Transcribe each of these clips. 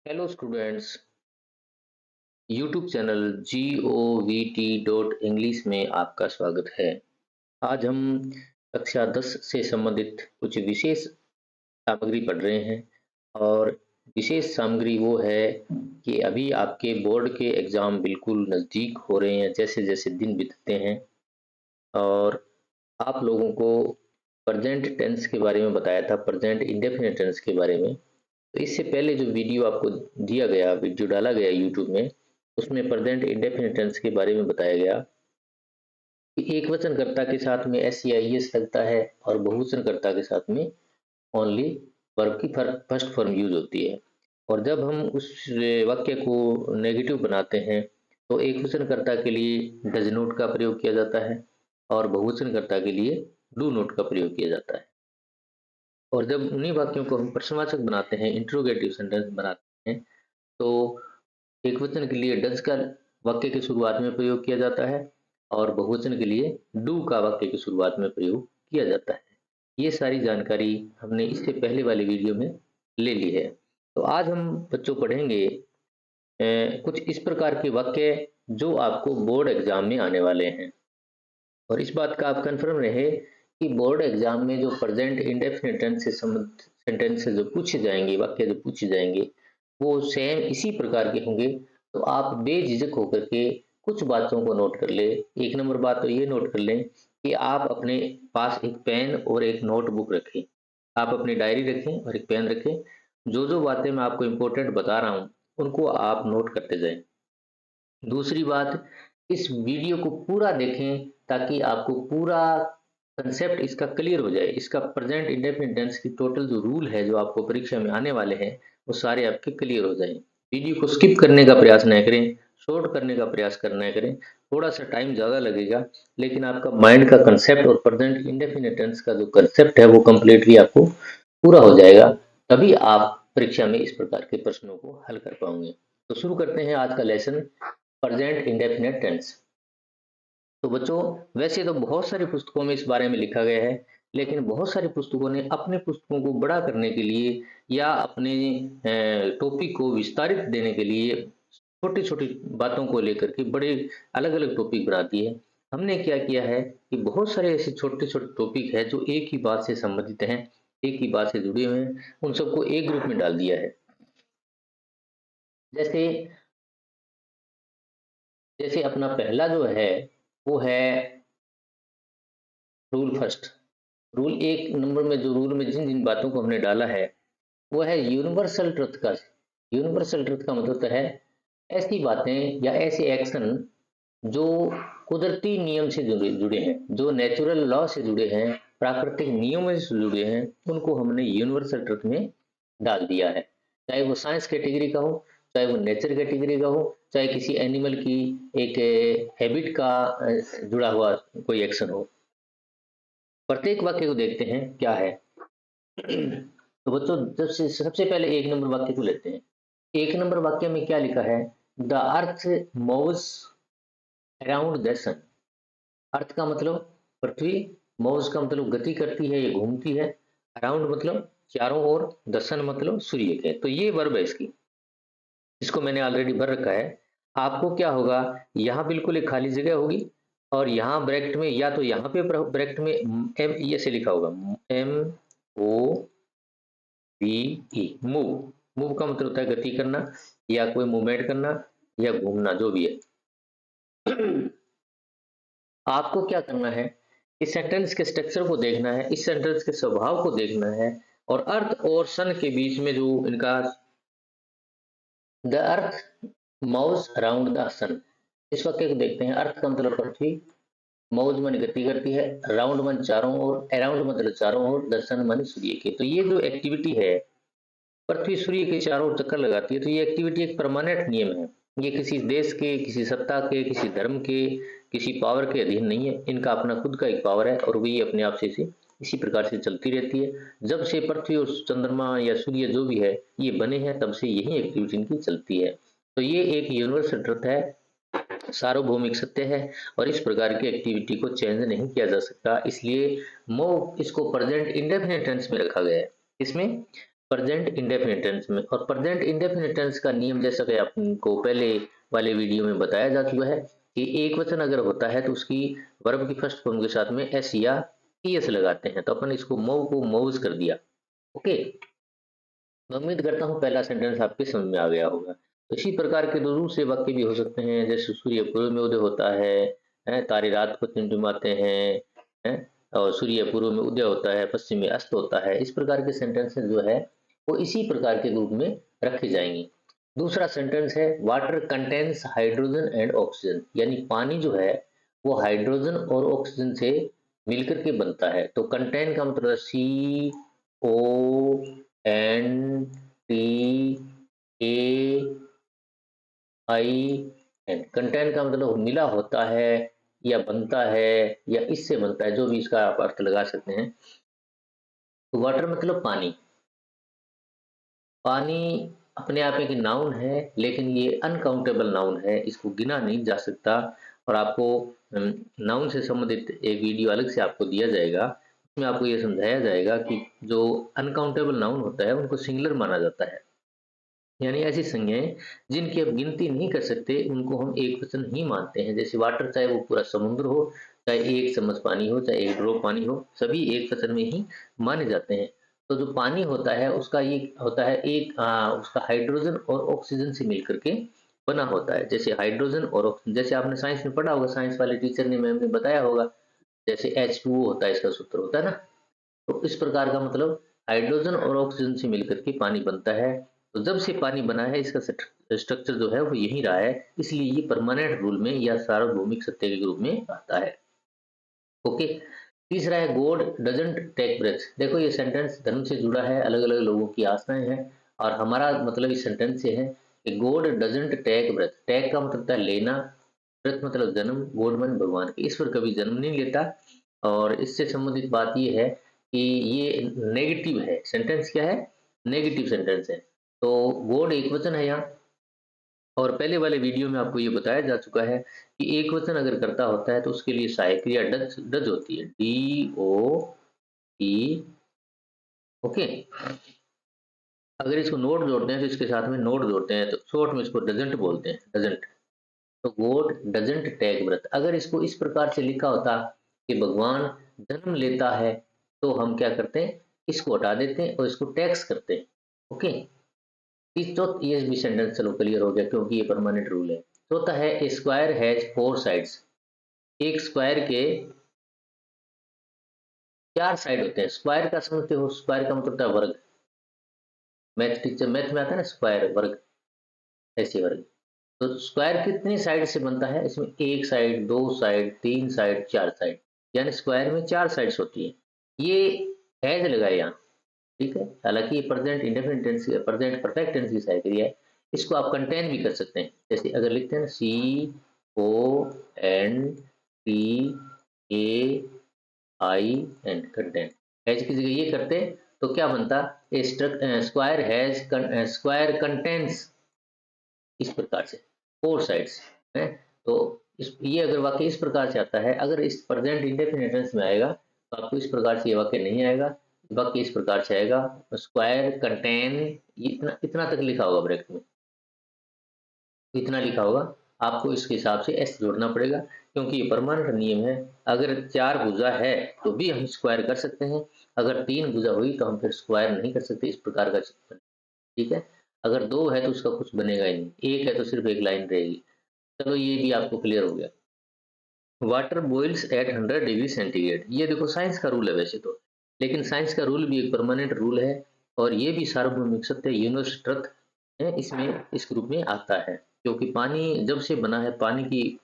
Hello students, YouTube channel GOVT English में आपका स्वागत है। आज हम कक्षा 10 से संबंधित कुछ विशेष सामग्री पढ़ रहे हैं और विशेष सामग्री वो है कि अभी आपके बोर्ड के एग्ज़ाम बिल्कुल नज़दीक हो रहे हैं। जैसे-जैसे दिन बीतते हैं और आप लोगों को प्रेजेंट टेंस के बारे में बताया था, प्रेजेंट इंडेफिनिट टेंस के बारे में। तो इससे पहले जो वीडियो आपको दिया गया, वीडियो डाला गया यूट्यूब में, उसमें प्रेजेंट इंडेफिनिट टेंस के बारे में बताया गया कि एकवचनकर्ता के साथ में एस या ईएस लगता है और बहुवचनकर्ता के साथ में ओनली वर्ब की फर्स्ट फॉर्म यूज होती है। और जब हम उस वाक्य को नेगेटिव बनाते हैं तो एकवचनकर्ता के लिए डज नॉट का प्रयोग किया जाता है और बहुवचनकर्ता के लिए डू नॉट का प्रयोग किया जाता है। और जब उन्हीं वाक्यों को हम प्रश्नवाचक बनाते हैं, इंट्रोगेटिव सेंटेंस बनाते हैं, तो एकवचन के लिए डज का वाक्य की शुरुआत में प्रयोग किया जाता है और बहुवचन के लिए डू का वाक्य की शुरुआत में प्रयोग किया जाता है। ये सारी जानकारी हमने इससे पहले वाली वीडियो में ले ली है। तो आज हम बच्चों पढ़ेंगे कुछ इस प्रकार के वाक्य जो आपको बोर्ड एग्जाम में आने वाले हैं। और इस बात का आप कंफर्म रहे कि बोर्ड एग्जाम में जो प्रेजेंट इंडेफिनिट टेंस से संबंधित सेंटेंस जो पूछे जाएंगे, वाक्य जो पूछे जाएंगे, वो सेम इसी प्रकार के होंगे। तो आप बेझिझक होकर के कुछ बातों को नोट कर ले। एक नंबर बात तो ये नोट कर लें कि आप अपने पास एक पेन और एक नोटबुक रखें। आप अपनी डायरी रखें और एक पेन रखें। जो जो बातें मैं आपको इम्पोर्टेंट बता रहा हूँ उनको आप नोट करते जाएं। दूसरी बात, इस वीडियो को पूरा देखें ताकि आपको पूरा कंसेप्ट इसका क्लियर हो जाए। इसका प्रेजेंट इंडेफिनिट टेंस की टोटल जो रूल है जो आपको परीक्षा में आने वाले हैं वो सारे आपके क्लियर हो जाएं। वीडियो को स्किप करने का प्रयास न करें, शॉर्ट करने का प्रयास करना करें। थोड़ा सा टाइम ज़्यादा लगेगा लेकिन आपका माइंड का कंसेप्ट और प्रेजेंट इंडेफिनिट टेंस का जो कंसेप्ट है वो कम्प्लीटली आपको पूरा हो जाएगा। तभी आप परीक्षा में इस प्रकार के प्रश्नों को हल कर पाओगे। तो शुरू करते हैं आज का लेसन, प्रेजेंट इंडेफिनिट टेंस। तो बच्चों, वैसे तो बहुत सारी पुस्तकों में इस बारे में लिखा गया है, लेकिन बहुत सारी पुस्तकों ने अपने पुस्तकों को बड़ा करने के लिए या अपने टॉपिक को विस्तारित देने के लिए छोटी छोटी बातों को लेकर के बड़े अलग अलग टॉपिक बनाती है। हमने क्या किया है कि बहुत सारे ऐसे छोटे छोटे टॉपिक है जो एक ही बात से संबंधित हैं, एक ही बात से जुड़े हुए हैं, उन सबको एक ग्रुप में डाल दिया है। जैसे जैसे अपना पहला जो है वो है रूल फर्स्ट। रूल एक नंबर में जो रूल में जिन जिन बातों को हमने डाला है वो है यूनिवर्सल ट्रुथ का। यूनिवर्सल ट्रुथ का मतलब है ऐसी बातें या ऐसे एक्शन जो कुदरती नियम से जुड़े जुड़े हैं, जो नेचुरल लॉ से जुड़े हैं, प्राकृतिक नियमों से जुड़े हैं, उनको हमने यूनिवर्सल ट्रुथ में डाल दिया है। चाहे वो साइंस कैटेगरी का हो, चाहे वो नेचर कैटेगरी का हो, चाहे किसी एनिमल की एक हैबिट का जुड़ा हुआ कोई एक्शन हो। प्रत्येक वाक्य को देखते हैं क्या है। तो बच्चों, जब से सबसे पहले एक नंबर वाक्य को लेते हैं। एक नंबर वाक्य में क्या लिखा है? The earth moves around the sun. Earth का मतलब पृथ्वी, मूव्स का मतलब गति करती है, ये घूमती है, अराउंड मतलब चारों ओर, द सन मतलब सूर्य के। तो ये वर्ब है इसकी, इसको मैंने ऑलरेडी भर रखा है। आपको क्या होगा, यहाँ बिल्कुल एक खाली जगह होगी और यहाँ ब्रैकेट में, या तो यहाँ पे ब्रैकेट में एम ई से लिखा होगा, MOVE, मूव। मूव का मतलब होता है गति करना या कोई मूवमेंट करना या घूमना, जो भी है। आपको क्या करना है, इस सेंटेंस के स्ट्रक्चर को देखना है, इस सेंटेंस के स्वभाव को देखना है और अर्थ और सन के बीच में जो इनका, the earth moves around the sun, इस वाक्य को देखते हैं। अर्थ का मतलब पृथ्वी, मौज मन गति करती है, राउंड मन चारों ओर, अराउंड मतलब चारों ओर, दर्शन मन सूर्य के। तो ये जो एक्टिविटी है, पृथ्वी सूर्य के चारों ओर चक्कर लगाती है, तो ये एक्टिविटी एक परमानेंट नियम है। ये किसी देश के, किसी सत्ता के, किसी धर्म के, किसी पावर के अधीन नहीं है। इनका अपना खुद का एक पावर है और वही अपने आप से इसी प्रकार से चलती रहती है। जब से पृथ्वी और चंद्रमा या सूर्य जो भी है ये बने हैं, तब से यही एक्टिविटी इनकी चलती है। तो ये एक यूनिवर्सल ट्रुथ है, सार्वभौमिक सत्य है और इस प्रकार की एक्टिविटी को चेंज नहीं किया जा सकता। इसलिए मूव इसको प्रेजेंट इंडेफिनिट टेंस में रखा गया है। इसमें प्रेजेंट इंडेफिनिट टेंस में। और प्रेजेंट इंडेफिनिट टेंस का नियम जैसा कि आपको पहले वाले वीडियो में बताया जा चुका है कि एक वचन अगर होता है तो उसकी वर्ब की फर्स्ट फॉर्म के साथ में एस या ईएस लगाते हैं, तो अपन इसको मूव को मूव्स कर दिया। ओके, मैं उम्मीद करता हूँ पहला सेंटेंस आपके समझ में आ गया होगा। तो इसी प्रकार के दूसरे वाक्य भी हो सकते हैं, जैसे सूर्य पूर्व में उदय होता है, तारे रात को टिमटिमाते हैं, और सूर्य पूर्व में उदय होता है, पश्चिम में अस्त होता है। इस प्रकार के सेंटेंसेस जो है वो इसी प्रकार के रूप में रखे जाएंगे। दूसरा सेंटेंस है water contains hydrogen and oxygen, यानी पानी जो है वो हाइड्रोजन और ऑक्सीजन से मिलकर के बनता है। तो कंटेन का मतलब CONTAIN, कंटेन का मतलब मिला होता है या बनता है या इससे बनता है, जो भी इसका आप अर्थ लगा सकते हैं। तो वाटर मतलब पानी। पानी अपने आप एक नाउन है, लेकिन ये अनकाउंटेबल नाउन है, इसको गिना नहीं जा सकता। और आपको नाउन से संबंधित एक वीडियो अलग से आपको दिया जाएगा, उसमें आपको ये समझाया जाएगा कि जो अनकाउंटेबल नाउन होता है उनको सिंगुलर माना जाता है, यानी ऐसी संज्ञाएं जिनकी आप गिनती नहीं कर सकते उनको हम एक वचन ही मानते हैं। जैसे वाटर, चाहे वो पूरा समुद्र हो, चाहे एक चम्मच पानी हो, चाहे एक ड्रॉप पानी हो, सभी एक वचन में ही माने जाते हैं। तो जो पानी होता है उसका ये होता है एक उसका हाइड्रोजन और ऑक्सीजन से मिलकर के बना होता है। जैसे हाइड्रोजन और ऑक्सीजन, जैसे आपने साइंस में पढ़ा होगा, साइंस वाले टीचर ने, मैम ने बताया होगा, जैसे H2O होता है, इसका सूत्र होता है ना। तो इस प्रकार का मतलब हाइड्रोजन और ऑक्सीजन से मिलकर के पानी बनता है। तो जब से पानी बना है इसका स्ट्रक्चर जो है वो यही रहा है, इसलिए ये परमानेंट रूल में या सार्वभौमिक सत्य के रूप में आता है। ओके, तीसरा है गॉड डजंट टेक ब्रेथ। देखो ये सेंटेंस धर्म से जुड़ा है, अलग अलग लोगों की आस्थाएं हैं, और हमारा मतलब इस सेंटेंस से है कि God doesn't take breath. Take का मतलब है लेना, ब्रेथ मतलब जन्म, गॉड मन भगवान के, ईश्वर कभी जन्म नहीं लेता। और इससे संबंधित बात ये है कि ये नेगेटिव है, सेंटेंस क्या है, नेगेटिव सेंटेंस है। तो गॉड एक वचन है यहाँ, और पहले वाले वीडियो में आपको ये बताया जा चुका है कि एक वचन अगर कर्ता होता है तो उसके लिए सहायक क्रिया डज डज होती है, DOE। ओके, अगर इसको नोट जोड़ते हैं तो इसके साथ में नोट जोड़ते हैं, तो शॉर्ट में इसको डजंट बोलते हैं, डजंट। तो गॉड डजंट टेक ब्रेथ, अगर इसको इस प्रकार से लिखा होता कि भगवान जन्म लेता है, तो हम क्या करते हैं, इसको हटा देते हैं और इसको टैक्स करते हैं। ओके, चौथा ये भी सेंटेंस चलो क्लियर हो गया, क्योंकि ये परमानेंट रूल है। चौथा है ए स्क्वायर हैज फोर साइड्स, एक स्क्वायर के चार साइड होते हैं। स्क्वायर का समझते हो, स्क्वायर का मतलब होता है वर्ग। मैथ टीचर, मैथ में आता है ना स्क्वायर वर्ग, ऐसे वर्ग। तो स्क्वायर कितनी साइड से बनता है, इसमें एक साइड, दो साइड, तीन साइड, चार साइड, यानी स्क्वायर में चार साइड्स होती है। ये हैज लगाए यहाँ, ठीक है। हालांकि ये present indefinite tense, present perfect tense की साइकिल है। इसको आप कंटेन भी कर सकते हैं, जैसे अगर लिखते हैं ना CONTAIN, कंटेन। हैज की जगह ये करते तो क्या बनता, स्क्वायर हैज, स्क्वायर कंटेंस, इस प्रकार से फोर साइड्स है। तो ये अगर वाक्य इस प्रकार से आता है, अगर इस प्रेजेंट इंडेफिनिट टेंस में आएगा तो आपको इस प्रकार से ये वाक्य नहीं आएगा। वाक्य इस प्रकार से आएगा, स्क्वायर कंटेन, इतना इतना तक लिखा होगा ब्रैकेट में, इतना लिखा होगा। आपको इसके हिसाब से एस जोड़ना पड़ेगा, क्योंकि ये परमानेंट नियम है। अगर चार भुजा है तो भी हम स्क्वायर कर सकते हैं, अगर तीन भुजा हुई तो हम फिर स्क्वायर नहीं कर सकते, इस प्रकार का चित्र, ठीक है। अगर दो है तो उसका कुछ बनेगा ही नहीं, एक है तो सिर्फ एक लाइन रहेगी। चलो ये भी आपको क्लियर हो गया। Water boils at 100 degree centigrade, ये देखो साइंस का रूल है वैसे तो, लेकिन साइंस का रूल भी एक परमानेंट रूल है, और ये भी सार्वभौमिक सत्य, यूनिवर्सल ट्रुथ है, इसमें इस ग्रुप में आता है। क्योंकि पानी जब से बना है, पानी की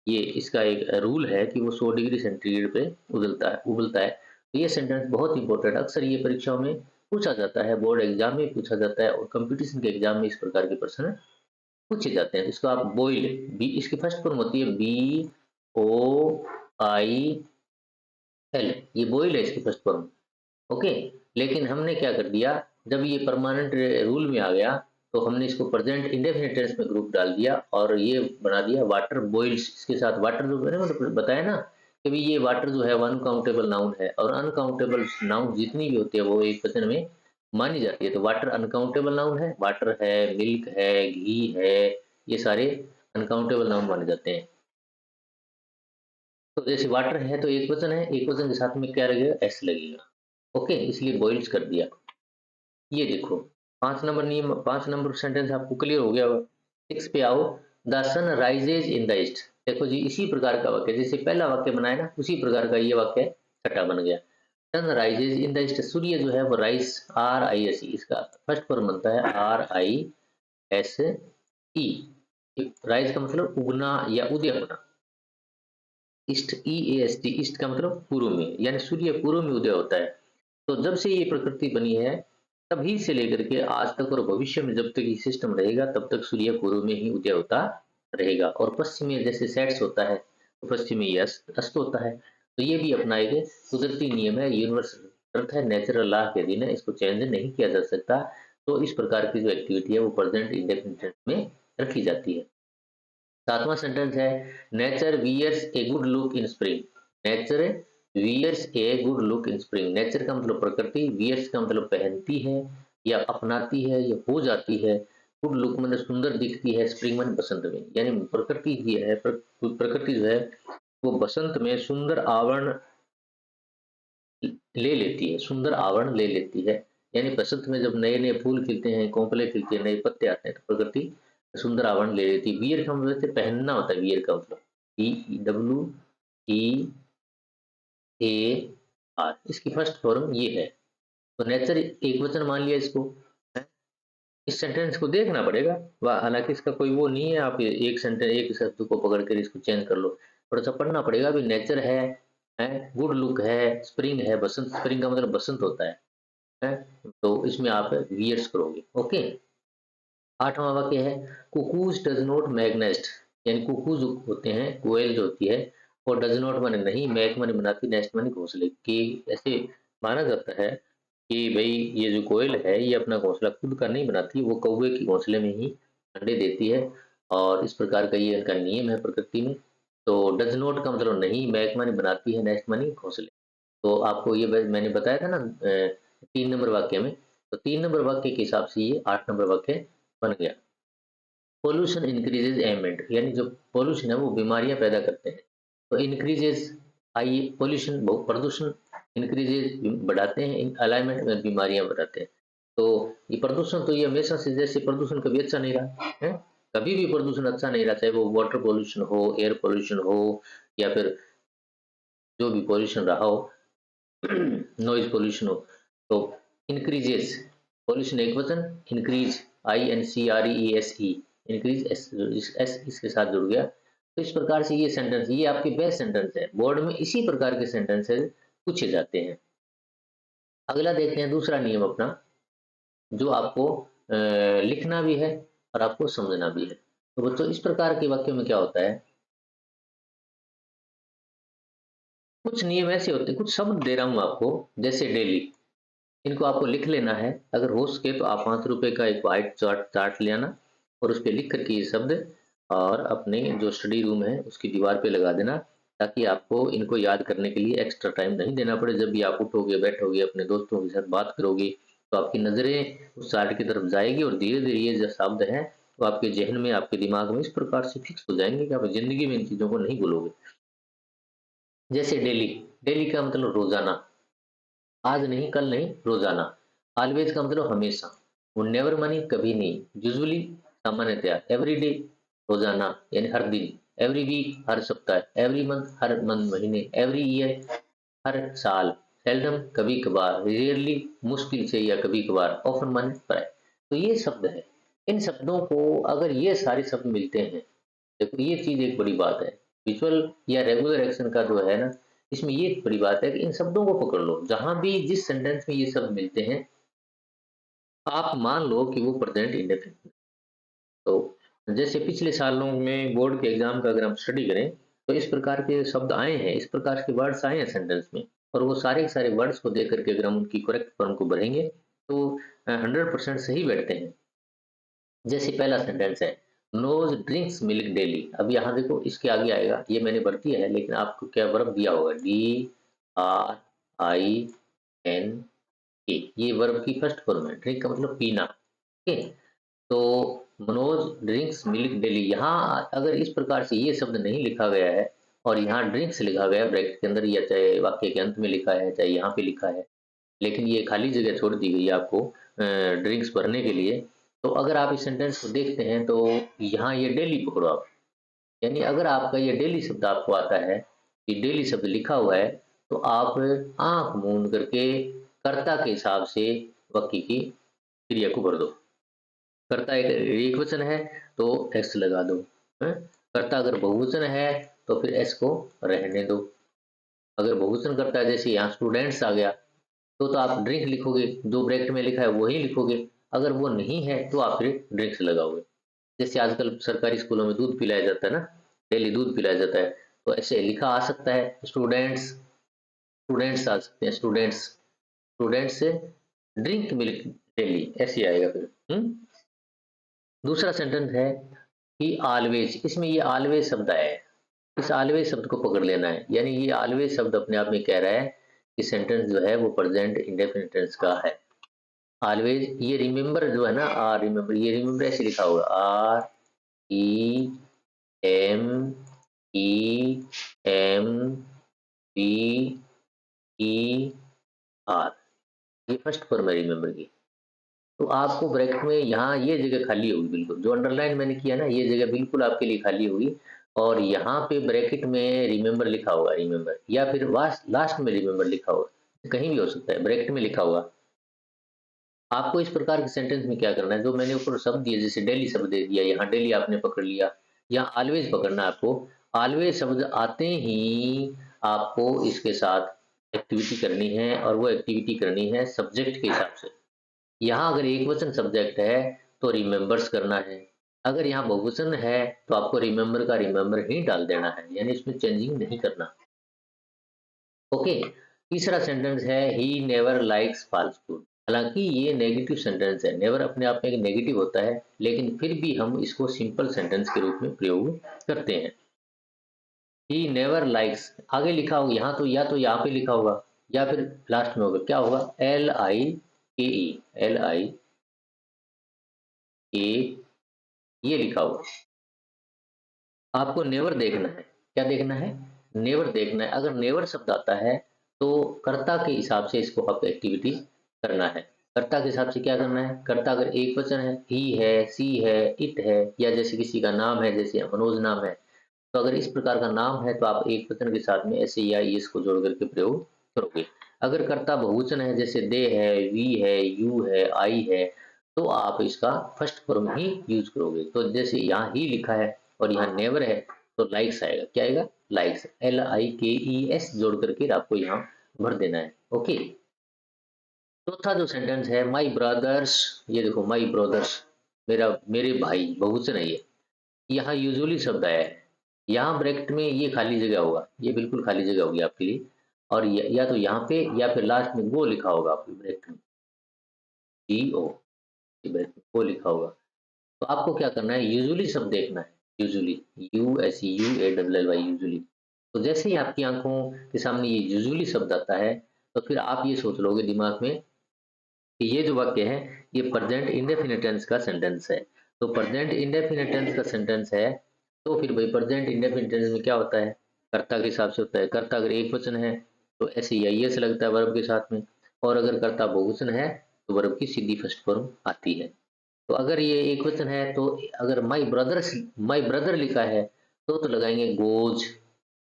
ये इसका एक रूल है कि वो 100 डिग्री सेंटीग्रेड पे उबलता है। तो ये सेंटेंस बहुत इंपॉर्टेंट, अक्सर ये परीक्षाओं में पूछा जाता है, बोर्ड एग्जाम में पूछा जाता है, और कंपटीशन के एग्जाम में इस प्रकार के प्रश्न पूछे जाते हैं। इसको आप बॉइल, बी इसकी फर्स्ट फॉर्म होती है BOIL, ये बॉइल है इसकी फर्स्ट फॉर्म। ओके, लेकिन हमने क्या कर दिया, जब ये परमानेंट रूल में आ गया तो हमने इसको प्रेजेंट इंडेफिनिट टेंस में ग्रुप डाल दिया, और ये बना दिया वाटर बॉइल्स। इसके साथ वाटर जो मैंने मतलब बताया ना कि भी ये वाटर जो है वो अनकाउंटेबल नाउन है, और अनकाउंटेबल नाउन जितनी भी होती है वो एक वचन में मानी जाती है। तो वाटर अनकाउंटेबल नाउन है, वाटर है, मिल्क है, घी है, ये सारे अनकाउंटेबल नाउन माने जाते हैं। तो जैसे वाटर है तो एक वचन है, एक वचन के साथ में क्या लगेगा? एस लगेगा। ओके, इसलिए बॉइल्स कर दिया। ये देखो 5 नंबर नियम, 5 नंबर सेंटेंस आपको क्लियर हो गया होगा। 6 पे आओ, the sun rises in the east. देखो जी, इसी प्रकार का वाक्य जैसे पहला वाक्य बनाया ना, उसी प्रकार का ये वाक्य छठा बन गया। Sun rises in the east, सूर्य जो है वो rise, R I S E, इसका फर्स्ट फॉर्म बनता है R I S E. Rise का मतलब उगना या उदय होना। East E A S T, east का मतलब पूर्व में, यानी सूर्य पूर्व में उदय होता है। तो जब से ये प्रकृति बनी है तभी से लेकर के आज तक और भविष्य में जब तक ये सिस्टम रहेगा तब तक सूर्य पूर्व में ही उदय होता रहेगा, और पश्चिम में जैसे सेट्स होता है तो पश्चिम में ये अस्त होता है। तो ये भी अपना एक कुदरती नियम है, यूनिवर्सल अर्थ है, नेचुरल लॉ के अधीन है, इसको चेंज नहीं किया जा सकता। तो इस प्रकार की जो एक्टिविटी है वो प्रेजेंट इंडेफिनिट में रखी जाती है। 7वां सेंटेंस है, nature wears a good look in spring. Nature wears a good look in spring. Nature का मतलब प्रकृति, वियर्स का मतलब पहनती है या अपनाती है या हो जाती है। गुड लुक मतलब सुंदर दिखती है, स्प्रिंग मतलब बसंत में, यानी प्रकृति ही है, प्रकृति जो है वो बसंत में सुंदर आवरण ले लेती है, सुंदर आवरण ले लेती है। यानी बसंत में जब नए नए फूल खिलते हैं, कोंपले खिलती है, नए पत्ते आते हैं तो प्रकृति सुंदर आवरण ले लेती है। वियर का मतलब वैसे पहनना होता है, वियर का मतलब WEAR, इसकी फर्स्ट फॉर्म ये है। तो नेचर एक वचन मान लिया इसको, है? इस सेंटेंस को देखना पड़ेगा, हालांकि इसका कोई वो नहीं है, आप एक सेंटेंस एक शब्द को पकड़ कर इसको चेंज कर लो, थोड़ा सा पढ़ना पड़ेगा। भी नेचर है, गुड लुक है, स्प्रिंग है, बसंत, स्प्रिंग का मतलब बसंत होता है? तो इसमें आप वियर्स करोगे। ओके, 8वां वाक्य है, cuckoos does not make nest. यानी कुकू जो होते हैं, कोयल जो होती है, वो डज नॉट माने नहीं, मेक माने बनाती, नेस्ट माने घोंसले की। ऐसे माना जाता है कि भाई ये जो कोयल है ये अपना घोंसला खुद का नहीं बनाती, वो कौवे के घोंसले में ही अंडे देती है, और इस प्रकार का ये इनका नियम है प्रकृति में। तो डज नॉट का मतलब नहीं, मेक माने बनाती है, नेस्ट माने घोंसले। तो आपको ये मैंने बताया था ना 3 नंबर वाक्य में, तो 3 नंबर वाक्य के हिसाब से ये 8 नंबर वाक्य बन गया। पोल्यूशन इंक्रीजेज एमिट, यानी जो पोल्यूशन है वो बीमारियां पैदा करते हैं। तो इंक्रीजेज, आइए पोल्यूशन बहुत प्रदूषण, इंक्रीजेज बढ़ाते हैं, इन अलाइनमेंट में बीमारियां बढ़ाते हैं। तो ये प्रदूषण तो ये हमेशा से, जैसे प्रदूषण कभी अच्छा नहीं रहा है, कभी भी प्रदूषण अच्छा नहीं रहा, चाहे वो वाटर पोल्यूशन हो, एयर पोल्यूशन हो, या फिर जो भी पोल्यूशन रहा हो, नॉइज पोल्यूशन हो। तो इंक्रीजेस, पोल्यूशन एक वचन, इंक्रीज INCREASE, इंक्रीज एस इसके साथ जुड़ गया। तो इस प्रकार से ये सेंटेंस, ये आपके बेस्ट सेंटेंस है, बोर्ड में इसी प्रकार के सेंटेंसेस पूछे जाते हैं। अगला देखते हैं दूसरा नियम अपना, जो आपको लिखना भी है और आपको समझना भी है। तो बच्चों इस प्रकार के वाक्यों में क्या होता है, कुछ नियम ऐसे होते हैं, कुछ शब्द दे रहा हूं आपको, जैसे डेली, इनको आपको लिख लेना है। अगर हो सके तो आप 5 रुपए का एक व्हाइट चार्ट चार्ट ले आना, और उस पे लिख करके ये शब्द और अपने जो स्टडी रूम है उसकी दीवार पे लगा देना, ताकि आपको इनको याद करने के लिए एक्स्ट्रा टाइम नहीं देना पड़े। जब भी आप उठोगे, बैठोगे, अपने दोस्तों के साथ बात करोगे, तो आपकी नज़रें उस चार्ट की तरफ जाएगी, और धीरे धीरे ये जो शब्द हैं तो आपके जहन में, आपके दिमाग में इस प्रकार से फिक्स हो जाएंगे कि आप जिंदगी में इन चीज़ों को नहीं भूलोगे। जैसे डेली, डेली का मतलब रोजाना, आज नहीं, कल नहीं, रोजाना। ऑलवेज का मतलब हमेशा, वो नेवर मानी कभी नहीं, यूजुअली सामान्यतया, एवरीडे रोजाना यानी हर दिन, एवरी वीक हर सप्ताह, एवरी मंथ हर महीने, एवरी ईयर हर साल, सेल्डम कभी कभार, रेयरली मुश्किल से या कभी कभार, ऑफन माने प्राय। तो ये शब्द है, इन शब्दों को अगर ये सारे शब्द मिलते हैं, देखो ये चीज एक बड़ी बात है, विजुअल या रेगुलर एक्शन का जो है ना, इसमें ये एक बड़ी बात है कि इन शब्दों को पकड़ लो, जहां भी जिस सेंटेंस में ये शब्द मिलते हैं आप मान लो कि वो प्रेजेंट इंडेफिनिट। तो जैसे पिछले सालों में बोर्ड के एग्जाम का अगर हम स्टडी करें, तो इस प्रकार के शब्द आए हैं, इस प्रकार के वर्ड्स आए हैं सेंटेंस में, और वो सारे के सारे वर्ड्स को देख करके अगर हम उनकी करेक्ट फॉर्म को भरेंगे तो 100% सही बैठते हैं। जैसे पहला सेंटेंस है, नोज ड्रिंक्स मिल्क डेली। अब यहाँ देखो इसके आगे आएगा, ये मैंने भर दिया है, लेकिन आपको क्या वर्ब दिया होगा, DRINK, ये वर्ब की फर्स्ट फॉर्म है। ड्रिंक का मतलब पीना। ओके, तो मनोज ड्रिंक्स मिल्क डेली। यहाँ अगर इस प्रकार से ये शब्द नहीं लिखा गया है और यहाँ ड्रिंक्स लिखा गया है ब्रैकेट के अंदर, या चाहे वाक्य के अंत में लिखा है, चाहे यहाँ पे लिखा है, लेकिन ये खाली जगह छोड़ दी गई है आपको ड्रिंक्स भरने के लिए। तो अगर आप इस सेंटेंस को देखते हैं तो यहाँ ये डेली पकड़ो आप, यानी अगर आपका ये डेली शब्द आपको आता है, ये डेली शब्द लिखा हुआ है, तो आप आँख मूंद करके कर्ता के हिसाब से वाक्य की क्रिया को भर दो। कर्ता एक एकवचन है तो एस लगा दो, हैं? कर्ता अगर बहुवचन है तो फिर एस को रहने दो। अगर बहुवचन कर्ता है, जैसे यहाँ स्टूडेंट्स आ गया, तो आप ड्रिंक लिखोगे, जो ब्रैकेट में लिखा है वही लिखोगे। अगर वो नहीं है तो आप फिर ड्रिंक्स लगाओगे। जैसे आजकल सरकारी स्कूलों में दूध पिलाया जाता है ना, डेली दूध पिलाया जाता है, तो ऐसे लिखा आ सकता है स्टूडेंट्स, स्टूडेंट्स आ सकते हैं, स्टूडेंट्स, स्टूडेंट्स से ड्रिंक मिल्क डेली, ऐसे आएगा फिर। दूसरा सेंटेंस है ही ऑलवेज। इसमें ये ऑलवेज शब्द आया है, इस ऑलवेज शब्द को पकड़ लेना है, यानी ये ऑलवेज शब्द अपने आप में कह रहा है कि सेंटेंस जो है वो प्रेजेंट इंडेफिनिट टेंस का है। ऑलवेज, ये रिमेंबर जो है ना, आर रिमेंबर, ये रिमेंबर ऐसे लिखा होगा, R E M E M B E R, ये फर्स्ट फॉर्म है रिमेंबर की। तो आपको ब्रैकेट में यहाँ ये जगह खाली होगी, बिल्कुल जो अंडरलाइन मैंने किया ना, ये जगह बिल्कुल आपके लिए खाली होगी, और यहाँ पे ब्रैकेट में रिमेंबर लिखा होगा, रिमेंबर, या फिर लास्ट में रिमेंबर लिखा होगा, कहीं भी हो सकता है, ब्रैकेट में लिखा होगा। आपको इस प्रकार के सेंटेंस में क्या करना है, जो मैंने ऊपर शब्द दिए, जैसे डेली शब्द दे दिया, यहाँ डेली आपने पकड़ लिया, यहाँ ऑलवेज पकड़ना है आपको। ऑलवेज शब्द आते ही आपको इसके साथ एक्टिविटी करनी है, और वो एक्टिविटी करनी है सब्जेक्ट के हिसाब से। यहाँ अगर एक वचन सब्जेक्ट है तो रिमेंबर्स करना है, अगर यहाँ बहुवचन है तो आपको रिमेंबर का रिमेंबर ही डाल देना है, यानी इसमें चेंजिंग नहीं करना। ओके, तीसरा सेंटेंस है he never likes fast food. हालांकि ये नेगेटिव सेंटेंस है, नेवर अपने आप में एक नेगेटिव होता है, लेकिन फिर भी हम इसको सिंपल सेंटेंस के रूप में प्रयोग करते हैं। ही नेवर लाइक्स, आगे लिखा होगा यहाँ, तो या तो यहाँ पे लिखा होगा या फिर लास्ट में होगा, क्या होगा, एल आई के ई, एल आई के, ये लिखा होगा। आपको नेवर देखना है, क्या देखना है, नेवर देखना है। अगर नेवर शब्द आता है तो कर्ता के हिसाब से इसको आप एक्टिविटी करना है। कर्ता के हिसाब से क्या करना है, कर्ता अगर एक वचन है, ही है, सी है, इट है, या जैसे किसी का नाम है, जैसे मनोज नाम है, तो अगर इस प्रकार का नाम है तो आप एक वचन के साथ में ऐसे या एस को जोड़ करके प्रयोग करोगे। अगर कर्ता बहुवचन है, जैसे दे है, वी है, यू है, आई है, तो आप इसका फर्स्ट फॉर्म ही यूज करोगे। तो जैसे यहाँ ही लिखा है और यहाँ नेवर है, तो लाइक्स आएगा, क्या आएगा, लाइक्स, एल आई के ई एस जोड़ करके आपको यहाँ भर देना है। ओके, चौथा जो सेंटेंस है माई ब्रदर्स, ये देखो माई ब्रदर्स, मेरे भाई, बहुवचन है ये। यहाँ यूजुअली शब्द आया है, यहाँ ब्रैकेट में ये खाली जगह होगा, ये बिल्कुल खाली जगह होगी आपके लिए, और या तो यहाँ पे या फिर लास्ट में गो लिखा होगा आपके ब्रैकेट में, जी ओ, ब्रैकेट में गो लिखा होगा। तो आपको क्या करना है, यूजुअली शब्द देखना है, usually, U S U A W L Y, usually. तो जैसे ही आपकी आंखों के सामने ये यूजुअली शब्द आता है, तो फिर आप ये सोच लोगे दिमाग में कि ये जो वाक्य है ये प्रेजेंट इंडेफिनिट टेंस का सेंटेंस है। तो प्रेजेंट इंडेफिनिट टेंस का सेंटेंस है, तो फिर भाई प्रेजेंट इंडेफिनिट टेंस में क्या होता है, कर्ता के हिसाब से होता है। कर्ता अगर एक वचन है तो ऐसे या ये से लगता है वर्ब के साथ में, और अगर कर्ता बहुवचन है तो वर्ब की सीधी फर्स्ट फॉर्म आती है। तो अगर ये एक वचन है तो अगर माई ब्रदर लिखा है तो लगाएंगे गोज।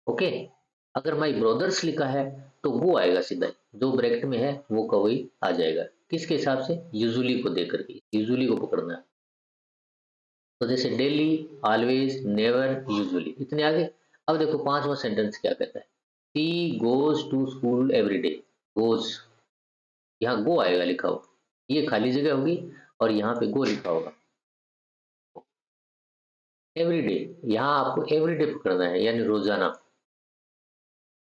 ओके, अगर माई ब्रदर्स लिखा है तो वो आएगा सीधा, जो ब्रैकेट में है वो का वही आ जाएगा, किसके हिसाब से, यूजुअली को देख करके, यूजुअली को पकड़ना है। तो जैसे डेली, ऑलवेज, नेवर, यूजुअली, इतने आगे। अब देखो पांचवा सेंटेंस क्या कहता है, she goes to school every day. Goes, यहाँ गो आएगा लिखा हो, ये खाली जगह होगी और यहाँ पे गो लिखा होगा। एवरी डे, यहाँ आपको एवरी डे पकड़ना है, यानी रोजाना,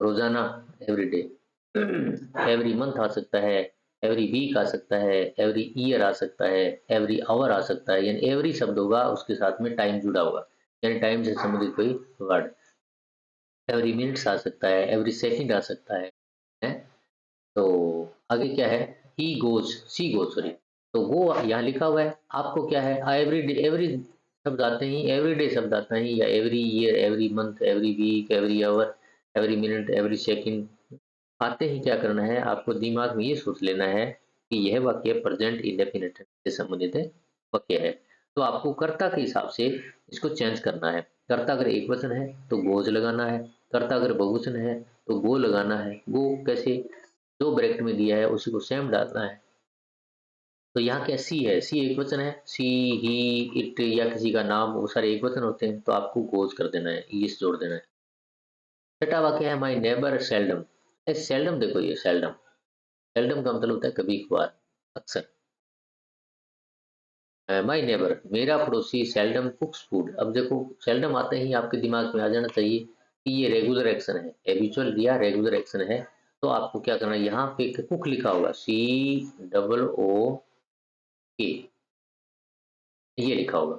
रोजाना, एवरी डे। एवरी मंथ आ सकता है, एवरी वीक आ सकता है, एवरी ईयर आ सकता है, एवरी आवर आ सकता है, यानी एवरी शब्द होगा उसके साथ में टाइम जुड़ा होगा, यानी टाइम से संबंधित कोई वर्ड। एवरी मिनट्स आ सकता है, एवरी सेकंड आ सकता है। तो आगे क्या है, he goes, she goes sorry, तो गो यहाँ लिखा हुआ है, आपको क्या है एवरी डे, एवरी शब्द आते ही, एवरी डे शब्द आता है, या every year, every month, every week, every hour, every minute, every second, आते ही क्या करना है, आपको दिमाग में ये सोच लेना है कि यह वाक्य प्रेजेंट इंडेफिनिट से संबंधित वाक्य है। तो आपको कर्ता के हिसाब से इसको चेंज करना है। कर्ता अगर एक वचन है तो गोज लगाना है, कर्ता अगर बहुवचन है तो गो लगाना है। गो कैसे, जो ब्रैकेट में दिया है उसी को सेम डालना है। तो यहाँ क्या सी है, सी एक वचन है, सी, ही, इट या किसी का नाम, वो सारे एक वचन होते हैं, तो आपको गोज कर देना है, ईएस जोड़ देना है। छठा वाक्य है माई नेबर सेल्डम। सेल्डम देखो, ये सेल्डम, सेल्डम का मतलब होता है कभी कभार, अक्सर। माई नेबर, मेरा पड़ोसी सेल्डम कुक्स फूड। अब देखो सेल्डम आते ही आपके दिमाग में आ जाना चाहिए कि ये रेगुलर एक्शन है, हैबिचुअल या रेगुलर एक्शन है। तो आपको क्या करना है, यहाँ पे कुक लिखा होगा, सी डबल ओ के, ये लिखा होगा।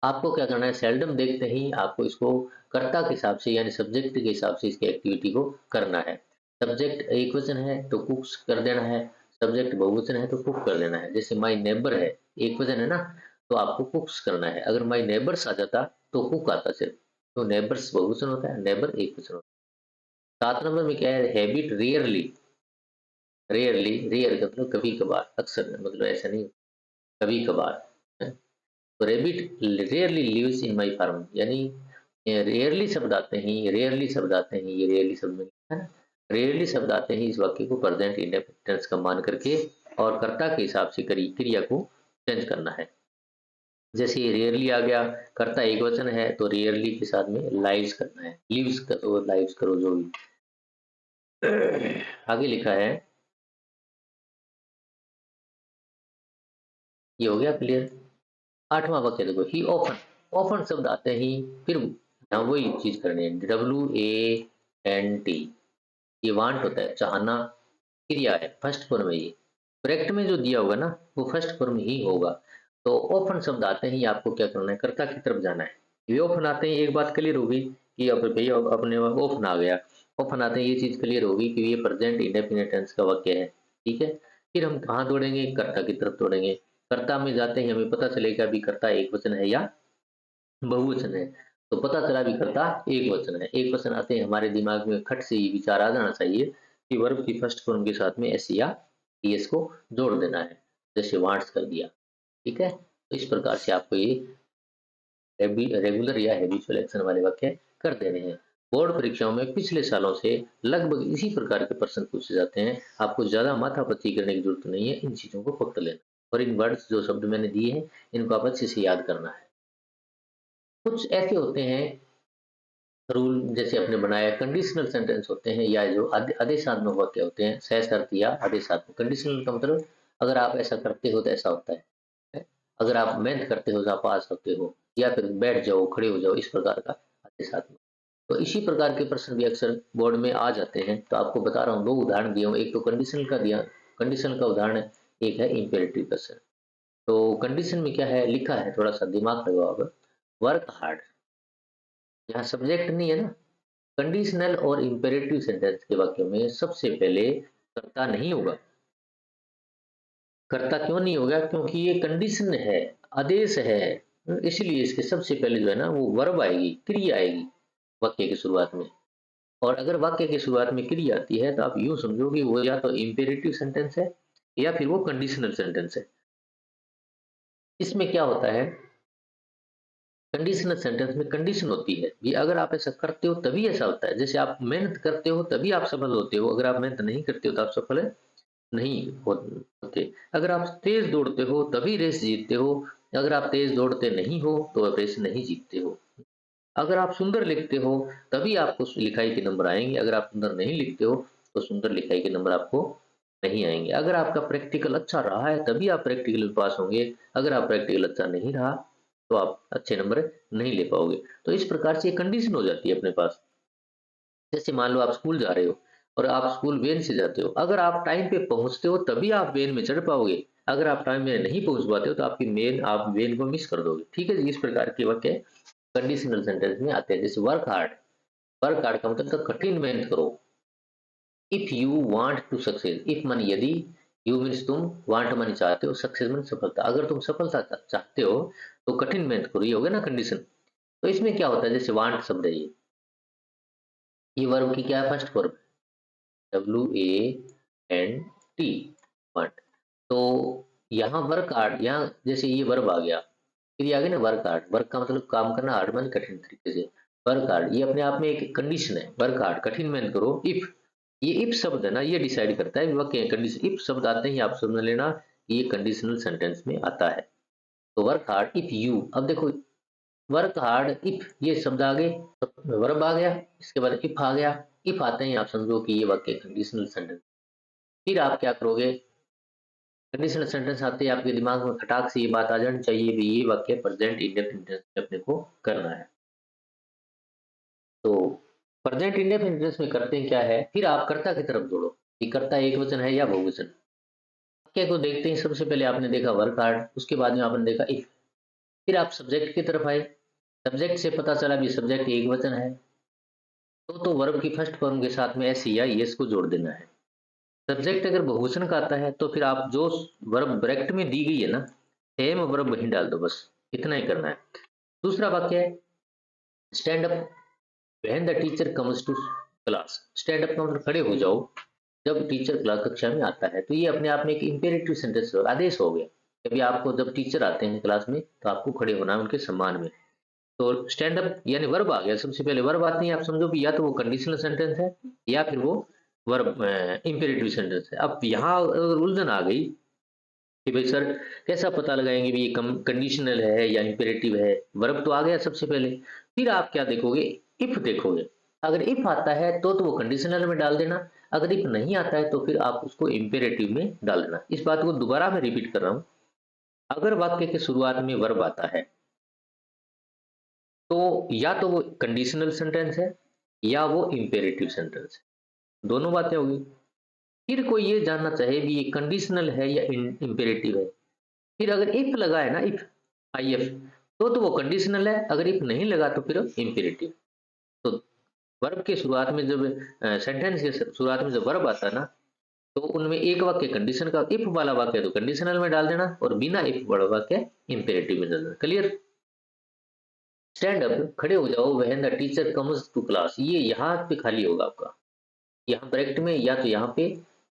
आपको क्या करना है, सेल्डम देखते ही आपको इसको कर्ता के हिसाब से यानी सब्जेक्ट के हिसाब से इसकी एक्टिविटी को करना है। सब्जेक्ट एक वचन है तो कुक्स कर देना है, सब्जेक्ट बहुवचन है तो कुक कर देना है। जैसे माई नेबर है, एक वचन है ना, तो आपको कुक्स करना है। अगर माई नेबर्स आ जाता तो कुक आता सिर्फ, तो नेबर्स बहुवचन होता है, नेबर एक वचन होता है। 7 नंबर में क्या है, हैबिट रेयरली, रेयरली, रेयर का मतलब कभी कभार, अक्सर मतलब ऐसा नहीं, कभी कभार। तो rabbit rarely lives in my farm, यानी रेयरली शब्द आते हैं, रेयरली शब्द आते हैं, ये रेयरली शब्द में है ना, रेयरली शब्द आते हैं इस वाक्य को प्रेजेंट इंडेफिनिट का मान करके और कर्ता के हिसाब से क्रिया को चेंज करना है। जैसे ये रेयरली आ गया, कर्ता एक वचन है तो रेयरली के साथ में लाइव्स करना है, लिव्स करो, लाइव्स करो, जो भी। आगे लिखा है, ये हो गया क्लियर। 8वां वाक्य देखो, ही ऑफन, ऑफन शब्द आते ही फिर यहाँ वही चीज करनी है, WANT, ये वांट होता है चाहना, क्रिया है, फर्स्ट फॉर्म है ये। करेक्ट में जो दिया होगा ना वो फर्स्ट फॉर्म ही होगा। तो ऑफन शब्द आते ही आपको क्या करना है, कर्ता की तरफ जाना है। ये ऑफन आते ही एक बात क्लियर होगी कि अब भैया अपने ऑफन आ गया, ऑफन आते ही ये चीज क्लियर होगी कि ये प्रेजेंट इंडेफिनिट टेंस का वाक्य है। ठीक है, फिर हम कहाँ दौड़ेंगे, कर्ता की तरफ दौड़ेंगे। कर्ता में जाते ही हमें पता चलेगा भी कर्ता एक वचन है या बहुवचन है। तो पता चला भी कर्ता एक वचन है, एक वचन आते ही हमारे दिमाग में खट से ये विचार आ जाना चाहिए कि वर्ब की फर्स्ट फॉर्म के साथ में एस या ईएस को जोड़ देना है, जैसे वांट्स कर दिया। ठीक है, तो इस प्रकार से आपको ये रेगुलर या हैबिचुअल एक्शन वाले वाक्य कर देने हैं। बोर्ड परीक्षाओं में पिछले सालों से लगभग इसी प्रकार के प्रश्न पूछे जाते हैं। आपको ज्यादा माथापच्ची करने की जरूरत नहीं है, इन चीजों को पकड़ लेना और इन वर्ड्स जो शब्द मैंने दिए हैं इनको आप अच्छे से याद करना है। कुछ ऐसे होते हैं रूल, जैसे आपने बनाया कंडीशनल सेंटेंस होते हैं, या जो आदेशात्मक वाक्य होते हैं, सहशर्त या आदेशात्मक। कंडीशनल का मतलब अगर आप ऐसा करते हो तो ऐसा होता है? अगर आप मेहनत करते हो तो आप आ सकते हो, या फिर बैठ जाओ, खड़े हो जाओ, इस प्रकार का आदेशात्मक। तो इसी प्रकार के प्रश्न भी अक्सर बोर्ड में आ जाते हैं। तो आपको बता रहा हूँ, 2 उदाहरण दिया हूँ, एक तो कंडीशनल का दिया, कंडीशनल का उदाहरण है, एक है इम्पेरेटिव क्वेश्चन। तो कंडीशन में क्या है लिखा है, थोड़ा सा दिमाग लगाओ अब, वर्क हार्ड, यहाँ सब्जेक्ट नहीं है ना। कंडीशनल और इंपेरेटिव सेंटेंस के वाक्यों में सबसे पहले कर्ता नहीं होगा। कर्ता क्यों नहीं होगा, क्योंकि ये कंडीशन है, आदेश है, इसलिए इसके सबसे पहले जो है ना वो वर्ब आएगी, क्रिया आएगी वाक्य की शुरुआत में। और अगर वाक्य की शुरुआत में क्रिया आती है तो आप यूं समझो कि वो या तो इंपेरेटिव सेंटेंस है या फिर वो कंडीशनल सेंटेंस है। इसमें क्या होता है, कंडीशनल सेंटेंस में कंडीशन होती है ये, अगर आप ऐसा करते हो तभी ऐसा होता है। जैसे आप मेहनत करते हो तभी आप सफल होते हो, अगर आप मेहनत नहीं करते हो तो आप सफल नहीं होते। अगर आप तेज दौड़ते हो तभी रेस जीतते हो, अगर आप तेज दौड़ते नहीं हो तो आप रेस नहीं जीतते हो। अगर आप सुंदर लिखते हो तभी आपको लिखाई के नंबर आएंगे, अगर आप सुंदर नहीं लिखते हो तो सुंदर लिखाई के नंबर आपको नहीं आएंगे। अगर आपका प्रैक्टिकल अच्छा रहा है तभी आप प्रैक्टिकल में पास होंगे, अगर आप प्रैक्टिकल अच्छा नहीं रहा तो आप अच्छे नंबर नहीं ले पाओगे। तो इस प्रकार से कंडीशन हो जाती है अपने पास। जैसे मान लो आप स्कूल जा रहे हो और आप स्कूल वेन से जाते हो, अगर आप टाइम पे पहुंचते हो तभी आप वेन में चढ़ पाओगे, अगर आप टाइम में नहीं पहुंच पाते हो तो आपकी मेन आप वेन को मिस कर दोगे। ठीक है जी, इस प्रकार के वाक्य कंडीशनल सेंटेंस में आते हैं। जैसे वर्क हार्ड, वर्क हार्ड का मतलब तो कठिन मेहनत करो, if you want to success, if माने यदि, यू मीन्स तुम, वांट माने चाहते हो, सक्सेस माने सफलता, अगर तुम सफलता चाहते हो तो कठिन मेहनत करो, ये हो गया ना कंडीशन। तो इसमें क्या होता है, जैसे वांट शब्द है ये वर्ब की क्या है, फर्स्ट वर्ब, WANT, वांट। तो यहाँ वर्क हार्ड, यहाँ जैसे ये वर्ब आ गया, फिर ये आ गया ना वर्क हार्ड, वर्क का मतलब काम करना, हार्ड माने कठिन तरीके से, वर्क हार्ड ये अपने आप में एक कंडीशन है, वर्क हार्ड कठिन मेहनत करो। इफ, ये इफ शब्द है ना, ये डिसाइड करता है वाक्य कंडीशन, इफ शब्द आते ही आप समझ लेना ये कंडीशनल सेंटेंस में आता है। तो वर्क हार्ड इफ यू, अब देखो वर्क हार्ड इफ ये शब्द आ गए, वर्ब आ गया, इसके बाद इफ आ गया, इफ आते ही आप समझो कि ये वाक्य कंडीशनल सेंटेंस। फिर आप क्या करोगे, कंडीशनल सेंटेंस आते ही आपके दिमाग में खटाक से ये बात आ जानी चाहिए भी ये वाक्य प्रेजेंट इंडेफिनिट टेंस में अपने को करना है। तो प्रेजेंट इंडेफिनिट टेंस में करते हैं क्या है, फिर आप कर्ता की तरफ दौड़ो कि कर्ता एक वचन है या बहुवचन। वाक्य को देखते ही सबसे पहले आपने देखा वर्क हार्ड, उसके बाद में आपने देखा इफ, फिर आप सब्जेक्ट की तरफ आए, सब्जेक्ट से पता चला भी सब्जेक्ट एक वचन है, तो वर्ब की फर्स्ट फॉर्म के साथ में एस या एस को जोड़ देना है। सब्जेक्ट अगर बहुवचन का आता है तो फिर आप जो वर्ब ब्रैकेट में दी गई है ना, सेम वर्ब वहीं डाल दो, बस इतना ही करना है। दूसरा वाक्य है stand up when the teacher comes to class. Stand up का मतलब खड़े हो जाओ जब टीचर क्लास कक्षा में आता है, तो ये अपने आप में एक इंपेरेटिव सेंटेंस आदेश हो गया। कभी आपको जब टीचर आते हैं क्लास में तो आपको खड़े होना है उनके सम्मान में। तो स्टैंड अप यानी वर्ब आ गया, सबसे पहले वर्ब आते हैं आप समझो कि या तो वो कंडीशनल सेंटेंस है या फिर वो वर्ब इंपेरेटिव सेंटेंस है। अब यहाँ अगर उलझन आ गई कि भाई सर कैसा पता लगाएंगे भी ये कम कंडीशनल है या इंपेरेटिव है, वर्ब तो आ गया सबसे पहले, फिर आप क्या देखोगे, इफ देखोगे। अगर इफ आता है तो वो कंडीशनल में डाल देना, अगर इफ नहीं आता है तो फिर आप उसको इंपेरेटिव में डाल देना। इस बात को दोबारा मैं रिपीट कर रहा हूँ, अगर वाक्य के शुरुआत में वर्ब आता है तो या तो वो कंडीशनल सेंटेंस है या वो इंपेरेटिव सेंटेंस है, दोनों बातें होगी। फिर कोई ये जानना चाहे भी ये कंडीशनल है या इंपेरेटिव है, फिर अगर इफ लगा है ना, इफ आई एफ, तो वो कंडीशनल है, अगर इफ नहीं लगा तो फिर इंपेरेटिव। तो वर्ब के शुरुआत में जब सेंटेंस के शुरुआत में जब वर्ब आता है ना, तो उनमें एक वाक्य कंडीशन का, इफ वाला वाक्य तो कंडीशनल में डाल देना और बिना इफ वाला वाक्य इंपेरेटिव में डाल देना। क्लियर। स्टैंड अप खड़े हो जाओ when the teacher comes to class, ये यहाँ पे खाली होगा आपका, यहाँ ब्रैकेट में या तो यहाँ पे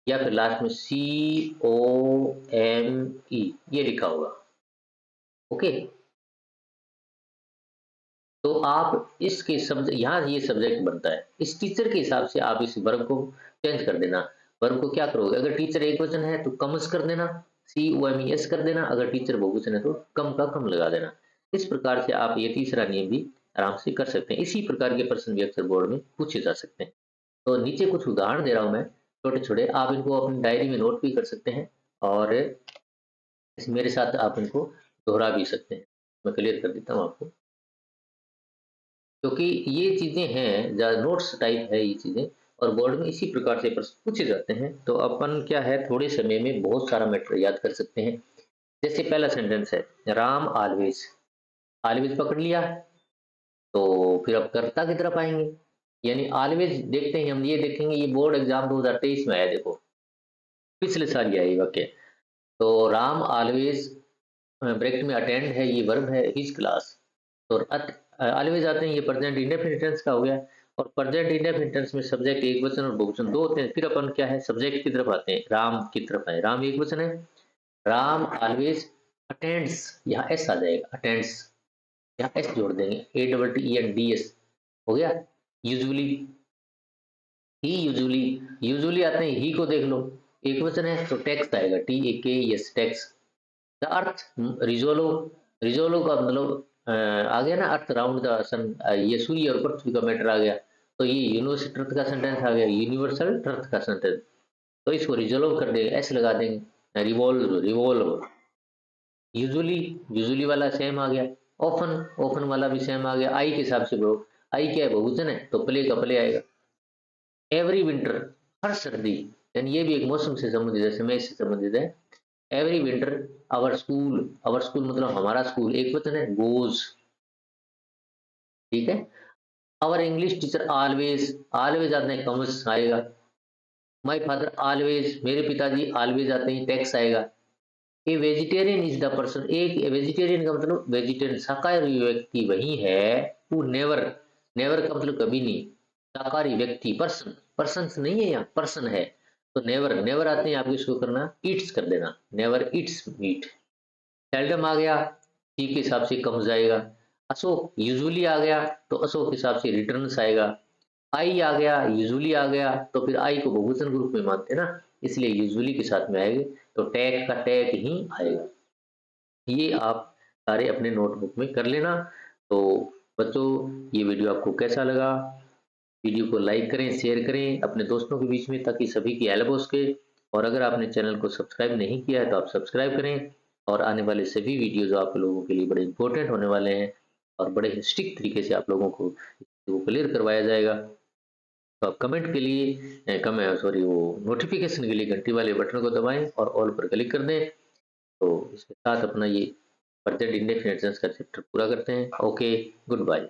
या फिर लास्ट में COME ये लिखा होगा। ओके, तो आप इसके शब्द यहाँ ये सब्जेक्ट बनता है, इस टीचर के हिसाब से आप इस वर्ब को चेंज कर देना। वर्ब को क्या करोगे, अगर टीचर एक वचन है तो कम्स कर देना, COMES कर देना, अगर टीचर बहुवचन है तो कम का कम लगा देना। इस प्रकार से आप ये तीसरा नियम भी आराम से कर सकते हैं। इसी प्रकार के प्रश्न भी अक्सर बोर्ड में पूछे जा सकते हैं। तो नीचे कुछ उदाहरण दे रहा हूँ मैं छोटे-छोटे, आप इनको अपनी डायरी में नोट भी कर सकते हैं और मेरे साथ आप इनको दोहरा भी सकते हैं। मैं क्लियर कर देता हूँ आपको, क्योंकि ये चीज़ें हैं ज़्यादा नोट्स टाइप है ये चीज़ें और बोर्ड में इसी प्रकार से प्रश्न पूछे जाते हैं। तो अपन क्या है थोड़े समय में बहुत सारा मैटर याद कर सकते हैं। जैसे पहला सेंटेंस है राम ऑलवेज, ऑलवेज पकड़ लिया, तो फिर अब कर्ता की तरफ आएँगे, यानी ऑलवेज देखते हैं हम, ये देखेंगे ये बोर्ड एग्ज़ाम 2023 में आया देखो, पिछले साल ही आया ये वाक्य। तो राम ऑलवेज ब्रैकेट में अटेंड है, ये वर्ब है हिज क्लास, और ऑलवेज आते हैं ये प्रेजेंट इंडेफिनिट टेंस का हो गया। और प्रेजेंट इंडेफिनिट टेंस में सब्जेक्ट एक वचन और बहुवचन दो होते हैं। फिर अपन क्या है सब्जेक्ट की तरफ आते हैं, राम की तरफ आए, राम एक वचन है, राम ऑलवेज अटेंड्स, यहाँ एस आ जाएगा अटेंड्स, यहाँ एस जोड़ देंगे, ATTENDS हो गया। यूजुअली, ही यूजुअली, यूजुअली आते हैं, ही को देख लो एक वचन है तो टेक्स्ट आएगा, TAKES टेक्स्ट। द अर्थ रिजोलो, रिजोलो का मतलब आ गया ना अर्थ राउंड द सन, ये सूर्य और पृथ्वी का मैटर आ गया, तो ये यूनिवर्सल ट्रुथ का सेंटेंस आ गया, यूनिवर्सल ट्रुथ का सेंटेंस। तो इसको रिजोल्व कर देंगे, एस लगा देंगे, रिवॉल्व, रिवॉल्व। यूजुअली, यूजुअली वाला सेम आ गया, ऑफन, ऑफन वाला भी सेम आ गया। आई के हिसाब से ब्रो, आई क्या है बहुवचन है तो प्ले का प्ले आएगा। एवरी विंटर, हर सर्दी, यानी ये भी एक मौसम से संबंधित है, समय से संबंधित है। एवरी विंटर आवर स्कूल मतलब हमारा स्कूल एक वचन है, गोज, ठीक है। Our English teacher always, always आते हैं कम्स आएगा। माय फादर ऑलवेज, मेरे पिताजी ऑलवेज आते हैं, टैक्स आएगा। ए वेजिटेरियन इज द पर्सन, एक वेजिटेरियन का मतलब वेजिटेरियन शाकाहारी व्यक्ति वही है हु नेवर, नेवर का मतलब कभी नहीं, शाकाहारी व्यक्ति पर्सन, पर्सन्स नहीं है यहाँ, पर्सन है। तो नेवर, नेवर आते हैं आपको इसको करना ईट्स कर देना, नेवर ईट्स मीट। सेल्डम आ गया, सी के हिसाब से कम जाएगा। अशोक यूजुअली आ गया तो अशोक के हिसाब से रिटर्न्स आएगा। आई आ गया, यूजुअली आ गया तो फिर आई को बहुवचन ग्रुप में मानते हैं ना, इसलिए यूजुअली के साथ में आएगा, तो टैग का टैग ही आएगा। ये आप सारे अपने नोटबुक में कर लेना। तो बच्चों, ये वीडियो आपको कैसा लगा? वीडियो को लाइक करें, शेयर करें अपने दोस्तों के बीच में, ताकि सभी की हेल्प हो सके। और अगर आपने चैनल को सब्सक्राइब नहीं किया है तो आप सब्सक्राइब करें, और आने वाले सभी वीडियोज आप लोगों के लिए बड़े इंपॉर्टेंट होने वाले हैं, और बड़े स्ट्रिक्ट तरीके से आप लोगों को क्लियर करवाया जाएगा। तो आप कमेंट के लिए सॉरी वो नोटिफिकेशन के लिए घंटी वाले बटन को दबाएं और ऑल पर क्लिक कर दें। तो इसके साथ अपना ये प्रेजेंट इंडेफिनिट टेंस का चैप्टर पूरा करते हैं। Okay, good bye.